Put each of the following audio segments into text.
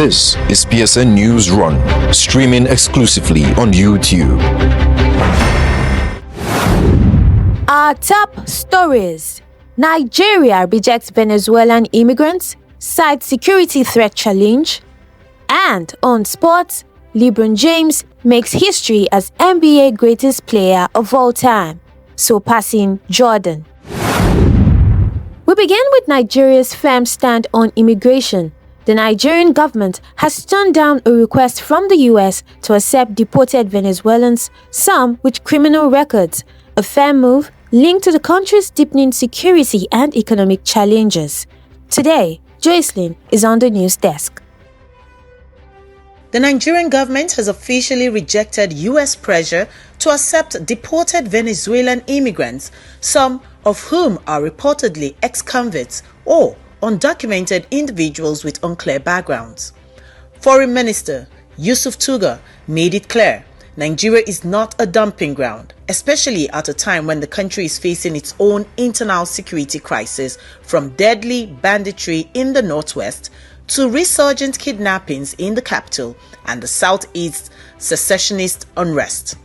This is PSN Newsrun, streaming exclusively on YouTube. Our top stories: Nigeria rejects Venezuelan immigrants, cites security threat challenge, and on sports, LeBron James makes history as NBA greatest player of all time, surpassing Jordan. We begin with Nigeria's firm stand on immigration. The Nigerian government has turned down a request from the US to accept deported Venezuelans, some with criminal records, a fair move linked to the country's deepening security and economic challenges. Today, Joycelyn is on the news desk. The Nigerian government has officially rejected US pressure to accept deported Venezuelan immigrants, some of whom are reportedly ex-convicts or undocumented individuals with unclear backgrounds. Foreign Minister Yusuf Tuga made it clear Nigeria is not a dumping ground, especially at a time when the country is facing its own internal security crisis, from deadly banditry in the northwest to resurgent kidnappings in the capital and the southeast secessionist unrest.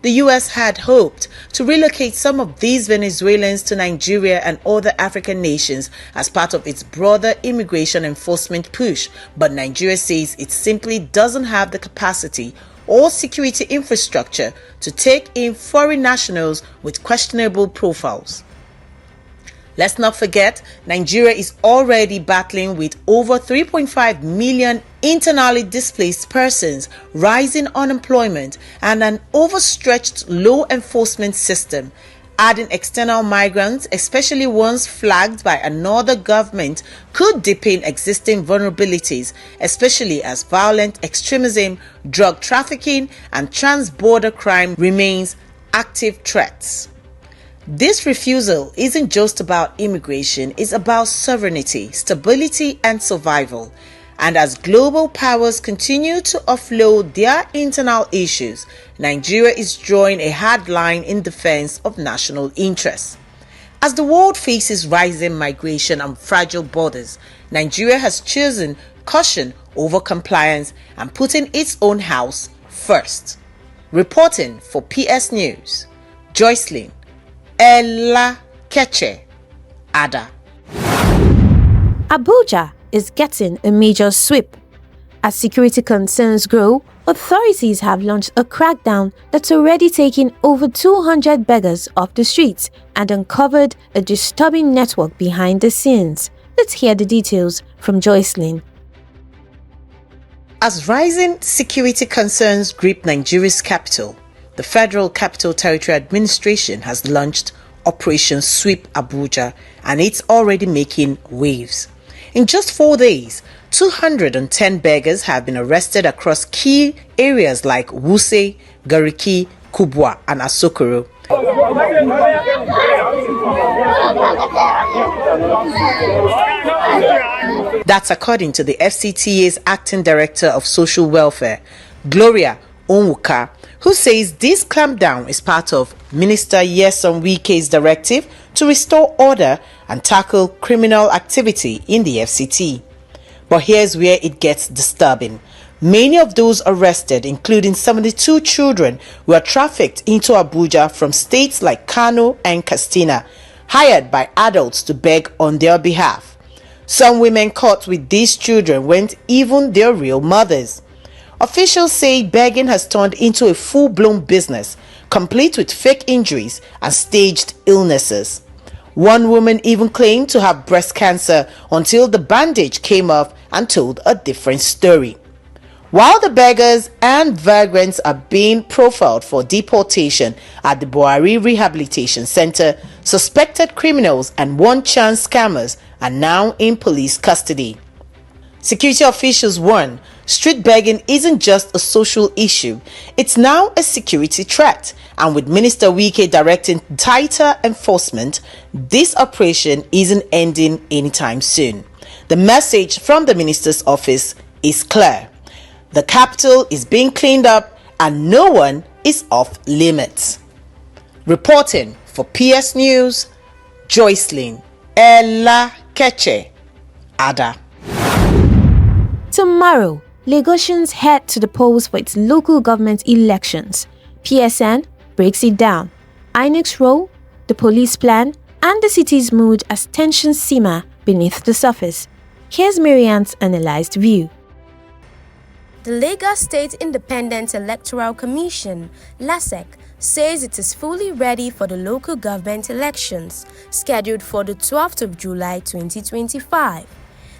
The US had hoped to relocate some of these Venezuelans to Nigeria and other African nations as part of its broader immigration enforcement push, but Nigeria says it simply doesn't have the capacity or security infrastructure to take in foreign nationals with questionable profiles. Let's not forget, Nigeria is already battling with over 3.5 million internally displaced persons, rising unemployment, and an overstretched law enforcement system. Adding external migrants, especially ones flagged by another government, could deepen existing vulnerabilities, especially as violent extremism, drug trafficking, and trans-border crime remains active threats. This refusal isn't just about immigration, it's about sovereignty, stability, and survival. And as global powers continue to offload their internal issues, Nigeria is drawing a hard line in defense of national interests. As the world faces rising migration and fragile borders, Nigeria has chosen caution over compliance and putting its own house first. Reporting for PS News, Joycelyn Ella Keche Ada. Abuja is getting a major sweep. As security concerns grow, authorities have launched a crackdown that's already taken over 200 beggars off the streets and uncovered a disturbing network behind the scenes. Let's hear the details from Joycelyn. As rising security concerns grip Nigeria's capital, the Federal Capital Territory Administration has launched Operation Sweep Abuja, and it's already making waves. In just 4 days, 210 beggars have been arrested across key areas like Wuse, Gariki, Kubwa, and Asokoro. That's according to the FCTA's Acting Director of Social Welfare, Gloria Onwuka, who says this clampdown is part of Minister Nyesom Wike's directive to restore order and tackle criminal activity in the FCT. But here's where it gets disturbing. Many of those arrested, including 72 children, were trafficked into Abuja from states like Kano and Katsina, hired by adults to beg on their behalf. Some women caught with these children weren't even their real mothers. Officials say begging has turned into a full-blown business, complete with fake injuries and staged illnesses. One woman even claimed to have breast cancer until the bandage came off and told a different story. While the beggars and vagrants are being profiled for deportation at the Buhari Rehabilitation Center, suspected criminals and one-chance scammers are now in police custody. Security officials warn street begging isn't just a social issue, it's now a security threat. And with Minister Wike directing tighter enforcement, this operation isn't ending anytime soon. The message from the minister's office is clear. The capital is being cleaned up and no one is off limits. Reporting for PS News, Joycelyn Ella Keche Ada. Tomorrow, Lagosians head to the polls for its local government elections. PSN breaks it down. INEC's role, the police plan, and the city's mood as tensions simmer beneath the surface. Here's Marianne's analyzed view. The Lagos State Independent Electoral Commission, LASEC, says it is fully ready for the local government elections, scheduled for the 12th of July 2025.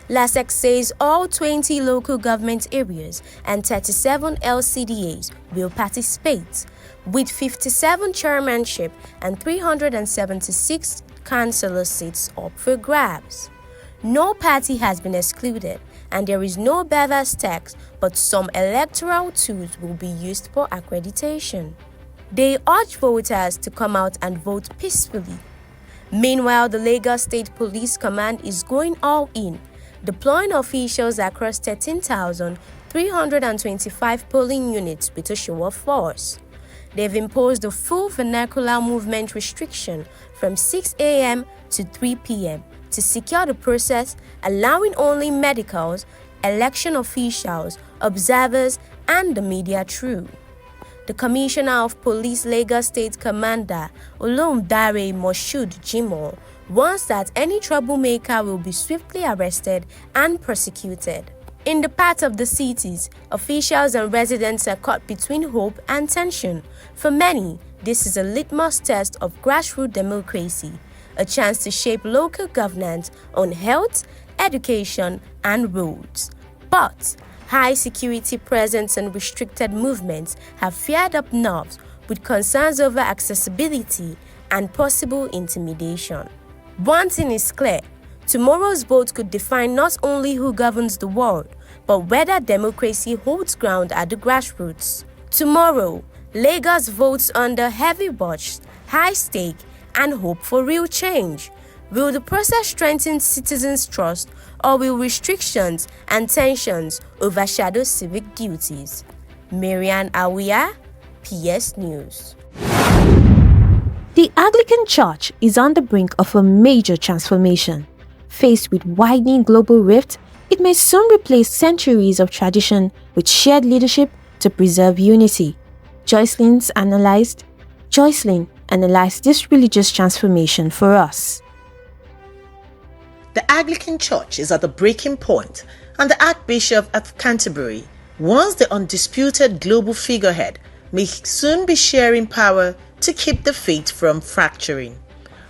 LASEC says all 20 local government areas and 37 LCDAs will participate, with 57 chairmanship and 376 councillor seats up for grabs. No party has been excluded, and there is no beggars tax, but some electoral tools will be used for accreditation. They urge voters to come out and vote peacefully. Meanwhile, the Lagos State Police Command is going all in, deploying officials across 13,325 polling units with a show of force. They've imposed a full vernacular movement restriction from 6 a.m. to 3 p.m. to secure the process, allowing only medicals, election officials, observers, and the media through. The Commissioner of Police Lagos State Commander Olumdare Moshood Jimoh warns that any troublemaker will be swiftly arrested and prosecuted. In the part of the cities, officials and residents are caught between hope and tension. For many, this is a litmus test of grassroots democracy, a chance to shape local governance on health, education, and roads. But high security presence and restricted movements have fired up nerves with concerns over accessibility and possible intimidation. One thing is clear: tomorrow's vote could define not only who governs the world, but whether democracy holds ground at the grassroots. Tomorrow, Lagos votes under heavy watch, high stake, and hope for real change. Will the process strengthen citizens' trust, or will restrictions and tensions overshadow civic duties? Marianne Awia, PS News. The Anglican Church is on the brink of a major transformation. Faced with widening global rift, it may soon replace centuries of tradition with shared leadership to preserve unity. Joycelyn analyzed this religious transformation for us. The Anglican Church is at the breaking point, and the Archbishop of Canterbury, once the undisputed global figurehead, may soon be sharing power to keep the faith from fracturing.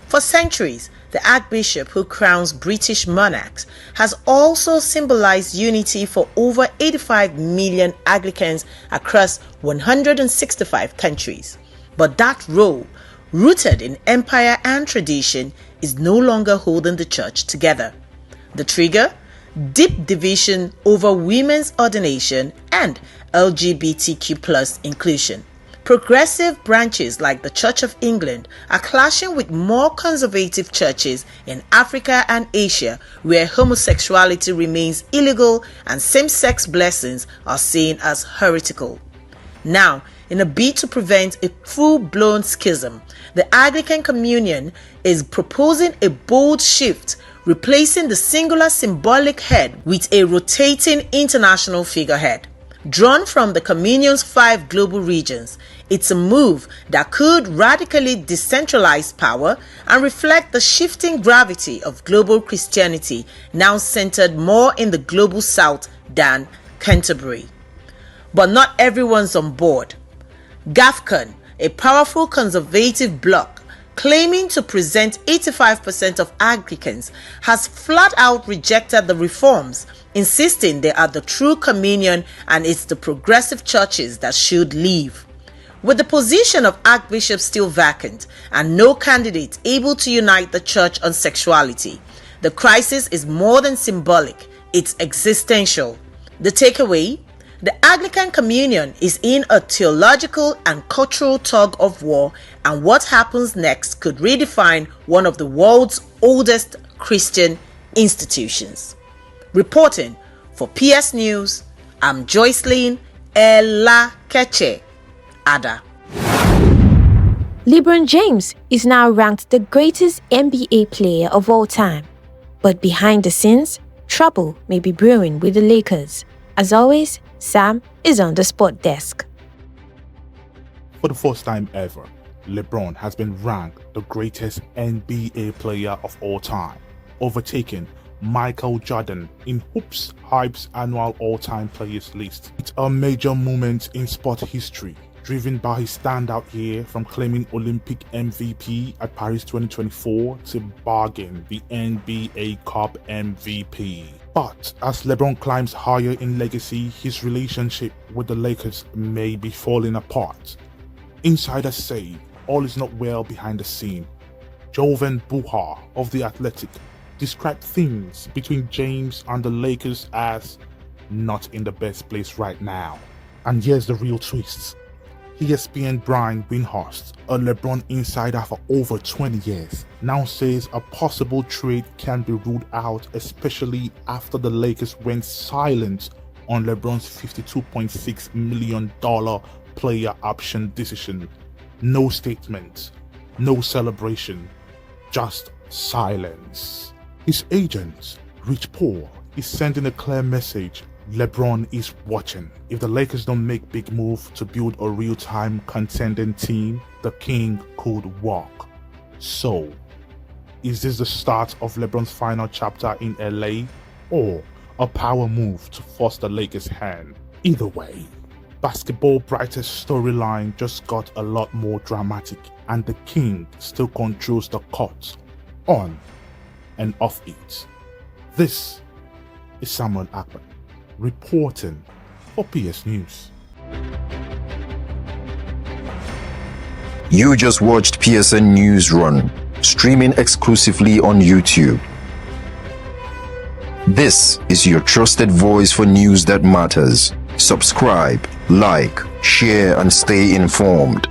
For centuries, the Archbishop who crowns British monarchs has also symbolized unity for over 85 million Anglicans across 165 countries. But that role, rooted in empire and tradition, is no longer holding the church together. The trigger? Deep division over women's ordination and LGBTQ+ inclusion. Progressive branches like the Church of England are clashing with more conservative churches in Africa and Asia, where homosexuality remains illegal and same-sex blessings are seen as heretical. Now, in a bid to prevent a full-blown schism, the Anglican Communion is proposing a bold shift, replacing the singular symbolic head with a rotating international figurehead. Drawn from the Communion's 5 global regions, it's a move that could radically decentralize power and reflect the shifting gravity of global Christianity, now centered more in the global south than Canterbury. But not everyone's on board. GAFCON, a powerful conservative bloc claiming to present 85% of Anglicans, has flat out rejected the reforms, insisting they are the true communion and it's the progressive churches that should leave. With the position of Archbishop still vacant and no candidate able to unite the church on sexuality, the crisis is more than symbolic, it's existential. The takeaway? The Anglican Communion is in a theological and cultural tug of war, and what happens next could redefine one of the world's oldest Christian institutions. Reporting for PS News, I'm Joycelyn Elakeche Ada. LeBron James is now ranked the greatest NBA player of all time. But behind the scenes, trouble may be brewing with the Lakers. As always, Sam is on the sport desk. For the first time ever, LeBron has been ranked the greatest NBA player of all time, overtaking Michael Jordan in Hoops Hype's annual all-time players list. It's a major moment in sport history, driven by his standout year from claiming Olympic MVP at Paris 2024 to bagging the NBA Cup MVP. But as LeBron climbs higher in legacy, his relationship with the Lakers may be falling apart. Insiders say all is not well behind the scene. Jovan Buha of The Athletic described things between James and the Lakers as not in the best place right now. And here's the real twist. ESPN Brian Windhorst, a LeBron insider for over 20 years, now says a possible trade can be ruled out, especially after the Lakers went silent on LeBron's $52.6 million player option decision. No statement, no celebration, just silence. His agent, Rich Paul, is sending a clear message. LeBron is watching. If the Lakers don't make big move to build a real-time contending team, the king could walk. So, is this the start of LeBron's final chapter in LA, or a power move to force the Lakers' hand? Either way, basketball brightest storyline just got a lot more dramatic, and the king still controls the court, on and off it. This is Samuel Akpan, reporting for PS News. You just watched PSN Newsrun, streaming exclusively on YouTube. This is your trusted voice for news that matters. Subscribe, like, share, and stay informed.